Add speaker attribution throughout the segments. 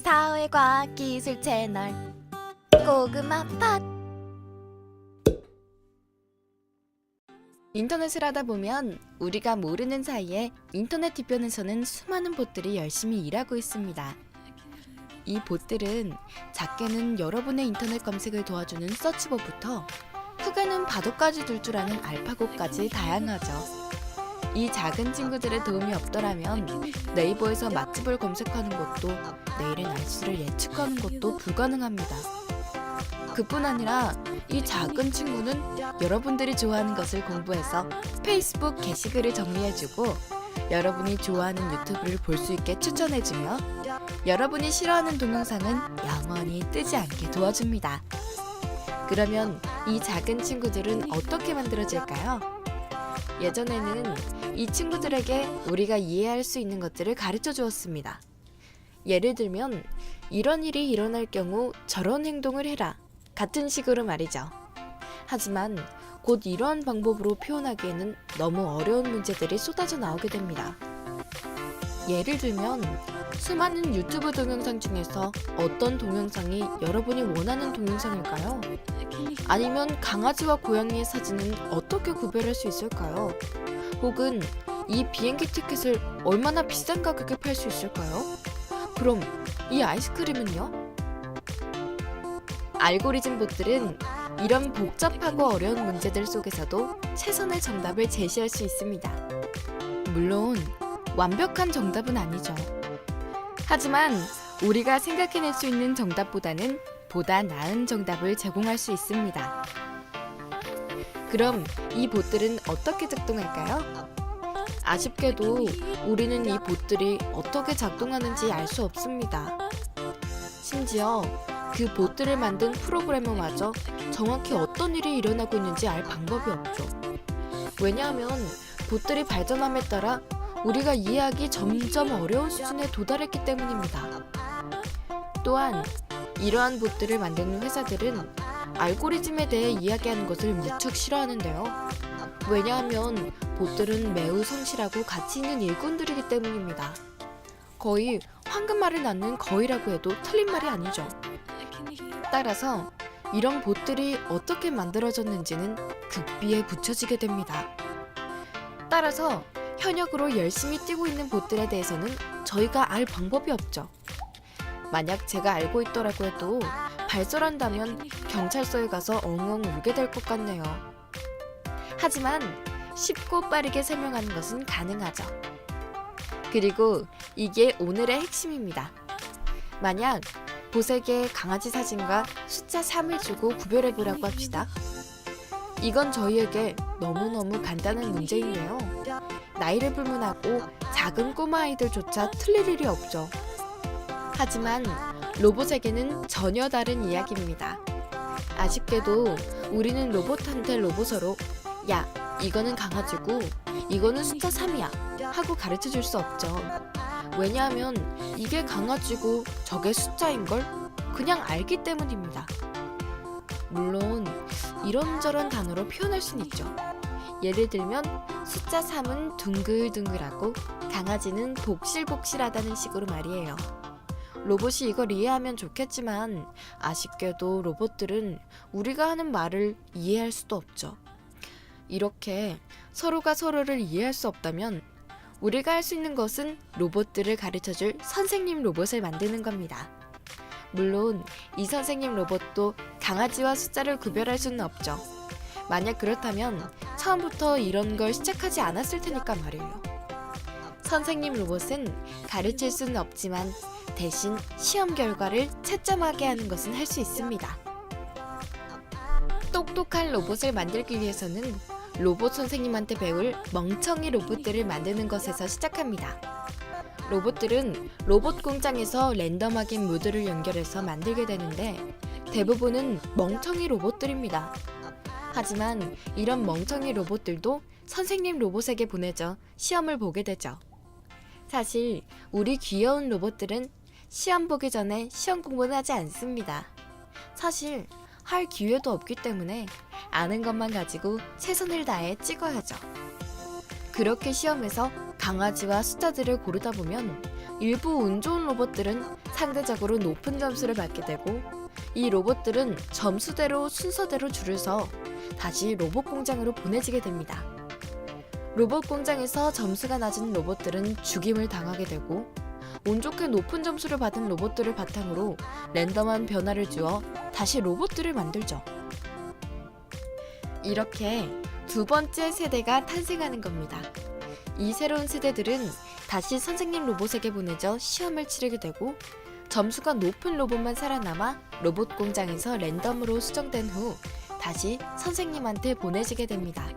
Speaker 1: 사회과학기술 채널 고구마 팟. 인터넷을 하다 보면 우리가 모르는 사이에 인터넷 뒤편에서는 수많은 봇들이 열심히 일하고 있습니다. 이 봇들은 작게는 여러분의 인터넷 검색을 도와주는 서치봇부터 크게는 바둑까지 둘 줄 아는 알파고까지 다양하죠. 이 작은 친구들의 도움이 없더라면 네이버에서 맛집을 검색하는 것도 내일의 날씨를 예측하는 것도 불가능합니다. 그뿐 아니라 이 작은 친구는 여러분들이 좋아하는 것을 공부해서 페이스북 게시글을 정리해주고 여러분이 좋아하는 유튜브를 볼 수 있게 추천해주며 여러분이 싫어하는 동영상은 영원히 뜨지 않게 도와줍니다. 그러면 이 작은 친구들은 어떻게 만들어질까요? 예전에는 이 친구들에게 우리가 이해할 수 있는 것들을 가르쳐 주었습니다. 예를 들면 이런 일이 일어날 경우 저런 행동을 해라 같은 식으로 말이죠. 하지만 곧 이러한 방법으로 표현하기에는 너무 어려운 문제들이 쏟아져 나오게 됩니다. 예를 들면 수많은 유튜브 동영상 중에서 어떤 동영상이 여러분이 원하는 동영상일까요? 아니면 강아지와 고양이의 사진은 어떻게 구별할 수 있을까요? 혹은 이 비행기 티켓을 얼마나 비싼 가격에 팔 수 있을까요? 그럼 이 아이스크림은요? 알고리즘 봇들은 이런 복잡하고 어려운 문제들 속에서도 최선의 정답을 제시할 수 있습니다. 물론 완벽한 정답은 아니죠. 하지만 우리가 생각해낼 수 있는 정답보다는 보다 나은 정답을 제공할 수 있습니다. 그럼 이 봇들은 어떻게 작동할까요? 아쉽게도 우리는 이 봇들이 어떻게 작동하는지 알 수 없습니다. 심지어 그 봇들을 만든 프로그래머마저 정확히 어떤 일이 일어나고 있는지 알 방법이 없죠. 왜냐하면 봇들이 발전함에 따라 우리가 이해하기 점점 어려운 수준에 도달했기 때문입니다. 또한 이러한 봇들을 만드는 회사들은 알고리즘에 대해 이야기하는 것을 무척 싫어하는데요. 왜냐하면 봇들은 매우 성실하고 가치 있는 일꾼들이기 때문입니다. 거의 황금알을 낳는 거위라고 해도 틀린 말이 아니죠. 따라서 이런 봇들이 어떻게 만들어졌는지는 극비에 붙여지게 됩니다. 따라서 현역으로 열심히 뛰고 있는 봇들에 대해서는 저희가 알 방법이 없죠. 만약 제가 알고 있더라고 해도 발설한다면 경찰서에 가서 엉엉 울게 될 것 같네요. 하지만 쉽고 빠르게 설명하는 것은 가능하죠. 그리고 이게 오늘의 핵심입니다. 만약 봇에게 강아지 사진과 숫자 3을 주고 구별해보라고 합시다. 이건 저희에게 너무너무 간단한 문제인데요. 나이를 불문하고 작은 꼬마아이들조차 틀릴 일이 없죠. 하지만 로봇에게는 전혀 다른 이야기입니다. 아쉽게도 우리는 로봇한테 로봇어로 야, 이거는 강아지고 이거는 숫자 3이야 하고 가르쳐 줄 수 없죠. 왜냐하면 이게 강아지고 저게 숫자인걸 그냥 알기 때문입니다. 물론 이런저런 단어로 표현할 수는 있죠. 예를 들면 숫자 3은 둥글둥글하고 강아지는 복실복실하다는 식으로 말이에요. 로봇이 이걸 이해하면 좋겠지만 아쉽게도 로봇들은 우리가 하는 말을 이해할 수도 없죠. 이렇게 서로가 서로를 이해할 수 없다면 우리가 할 수 있는 것은 로봇들을 가르쳐줄 선생님 로봇을 만드는 겁니다. 물론 이 선생님 로봇도 강아지와 숫자를 구별할 수는 없죠. 만약 그렇다면 처음부터 이런 걸 시작하지 않았을 테니까 말이에요. 선생님 로봇은 가르칠 수는 없지만 대신 시험 결과를 채점하게 하는 것은 할 수 있습니다. 똑똑한 로봇을 만들기 위해서는 로봇 선생님한테 배울 멍청이 로봇들을 만드는 것에서 시작합니다. 로봇들은 로봇 공장에서 랜덤하게 모듈을 연결해서 만들게 되는데 대부분은 멍청이 로봇들입니다. 하지만 이런 멍청이 로봇들도 선생님 로봇에게 보내져 시험을 보게 되죠. 사실 우리 귀여운 로봇들은 시험 보기 전에 시험 공부는 하지 않습니다. 사실 할 기회도 없기 때문에 아는 것만 가지고 최선을 다해 찍어야죠. 그렇게 시험에서 강아지와 숫자들을 고르다 보면 일부 운 좋은 로봇들은 상대적으로 높은 점수를 받게 되고 이 로봇들은 점수대로 순서대로 줄을 서 다시 로봇 공장으로 보내지게 됩니다. 로봇 공장에서 점수가 낮은 로봇들은 죽임을 당하게 되고 운 좋게 높은 점수를 받은 로봇들을 바탕으로 랜덤한 변화를 주어 다시 로봇들을 만들죠. 이렇게 두 번째 세대가 탄생하는 겁니다. 이 새로운 세대들은 다시 선생님 로봇에게 보내져 시험을 치르게 되고 점수가 높은 로봇만 살아남아 로봇 공장에서 랜덤으로 수정된 후 다시 선생님한테 보내지게 됩니다.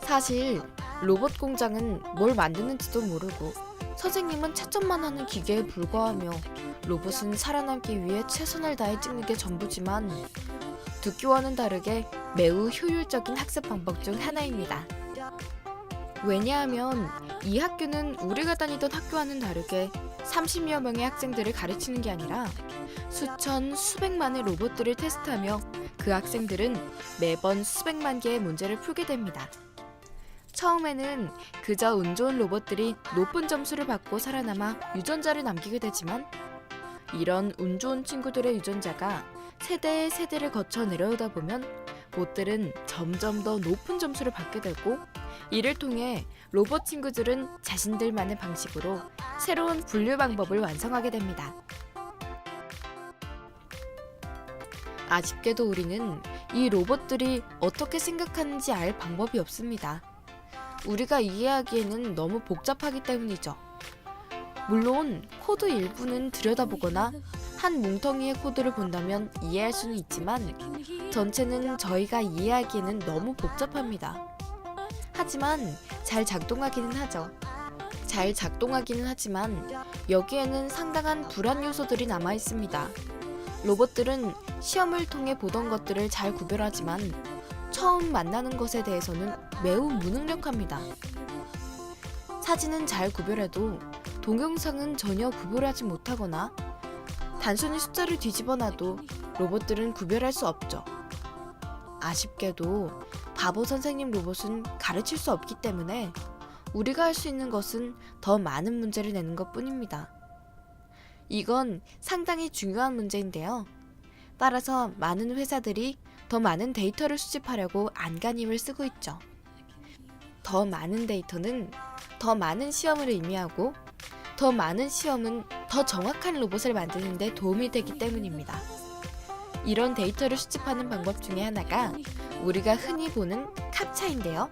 Speaker 1: 사실 로봇 공장은 뭘 만드는지도 모르고 선생님은 채점만 하는 기계에 불과하며 로봇은 살아남기 위해 최선을 다해 찍는 게 전부지만 듣기와는 다르게 매우 효율적인 학습 방법 중 하나입니다. 왜냐하면 이 학교는 우리가 다니던 학교와는 다르게 30여 명의 학생들을 가르치는 게 아니라 수천, 수백만의 로봇들을 테스트하며 그 학생들은 매번 수백만 개의 문제를 풀게 됩니다. 처음에는 그저 운 좋은 로봇들이 높은 점수를 받고 살아남아 유전자를 남기게 되지만 이런 운 좋은 친구들의 유전자가 세대의 세대를 거쳐 내려오다 보면 봇들은 점점 더 높은 점수를 받게 되고 이를 통해 로봇 친구들은 자신들만의 방식으로 새로운 분류 방법을 완성하게 됩니다. 아쉽게도 우리는 이 로봇들이 어떻게 생각하는지 알 방법이 없습니다. 우리가 이해하기에는 너무 복잡하기 때문이죠. 물론 코드 일부는 들여다보거나 한 뭉텅이의 코드를 본다면 이해할 수는 있지만 전체는 저희가 이해하기에는 너무 복잡합니다. 하지만 잘 작동하기는 하죠. 잘 작동하기는 하지만 여기에는 상당한 불안 요소들이 남아 있습니다. 로봇들은 시험을 통해 보던 것들을 잘 구별하지만 처음 만나는 것에 대해서는 매우 무능력합니다. 사진은 잘 구별해도 동영상은 전혀 구별하지 못하거나 단순히 숫자를 뒤집어놔도 로봇들은 구별할 수 없죠. 아쉽게도 바보 선생님 로봇은 가르칠 수 없기 때문에 우리가 할 수 있는 것은 더 많은 문제를 내는 것 뿐입니다. 이건 상당히 중요한 문제인데요. 따라서 많은 회사들이 더 많은 데이터를 수집하려고 안간힘을 쓰고 있죠. 더 많은 데이터는 더 많은 시험을 의미하고 더 많은 시험은 더 정확한 로봇을 만드는 데 도움이 되기 때문입니다. 이런 데이터를 수집하는 방법 중에 하나가 우리가 흔히 보는 캡차인데요.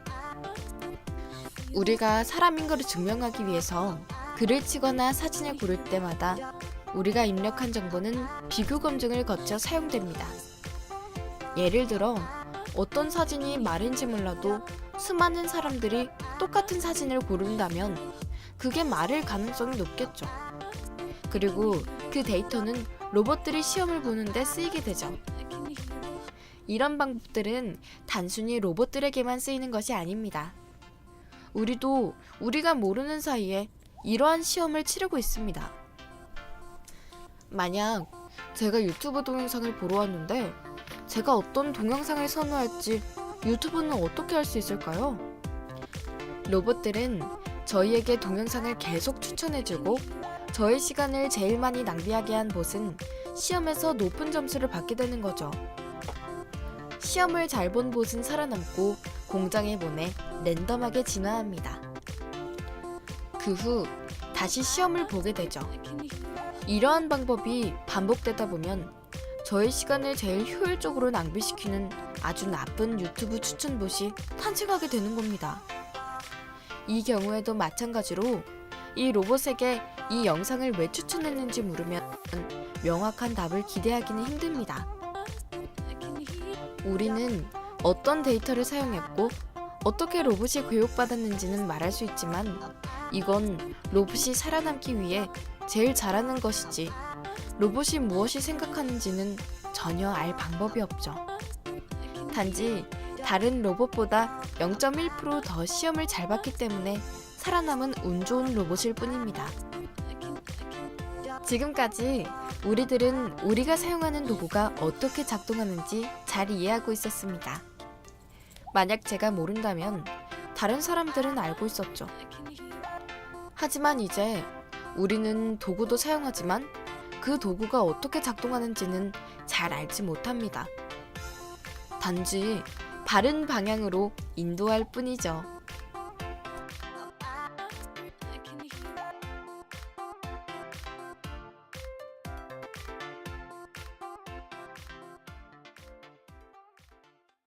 Speaker 1: 우리가 사람인 것을 증명하기 위해서 글을 치거나 사진을 고를 때마다 우리가 입력한 정보는 비교 검증을 거쳐 사용됩니다. 예를 들어 어떤 사진이 말인지 몰라도 수많은 사람들이 똑같은 사진을 고른다면 그게 말일 가능성이 높겠죠. 그리고 그 데이터는 로봇들이 시험을 보는데 쓰이게 되죠. 이런 방법들은 단순히 로봇들에게만 쓰이는 것이 아닙니다. 우리도 우리가 모르는 사이에 이러한 시험을 치르고 있습니다. 만약 제가 유튜브 동영상을 보러 왔는데 제가 어떤 동영상을 선호할지 유튜브는 어떻게 알 수 있을까요? 로봇들은 저희에게 동영상을 계속 추천해주고 저의 시간을 제일 많이 낭비하게 한 봇은 시험에서 높은 점수를 받게 되는 거죠. 시험을 잘 본 봇은 살아남고 공장에 보내 랜덤하게 진화합니다. 그 후 다시 시험을 보게 되죠. 이러한 방법이 반복되다 보면 저의 시간을 제일 효율적으로 낭비시키는 아주 나쁜 유튜브 추천 봇이 탄생하게 되는 겁니다. 이 경우에도 마찬가지로 이 로봇에게 이 영상을 왜 추천했는지 물으면 명확한 답을 기대하기는 힘듭니다. 우리는 어떤 데이터를 사용했고 어떻게 로봇이 교육받았는지는 말할 수 있지만 이건 로봇이 살아남기 위해 제일 잘하는 것이지 로봇이 무엇이 생각하는지는 전혀 알 방법이 없죠. 단지 다른 로봇보다 0.1% 더 시험을 잘 봤기 때문에 살아남은 운 좋은 로봇일 뿐입니다. 지금까지 우리들은 우리가 사용하는 도구가 어떻게 작동하는지 잘 이해하고 있었습니다. 만약 제가 모른다면 다른 사람들은 알고 있었죠. 하지만 이제 우리는 도구도 사용하지만 그 도구가 어떻게 작동하는지는 잘 알지 못합니다. 단지 바른 방향으로 인도할 뿐이죠.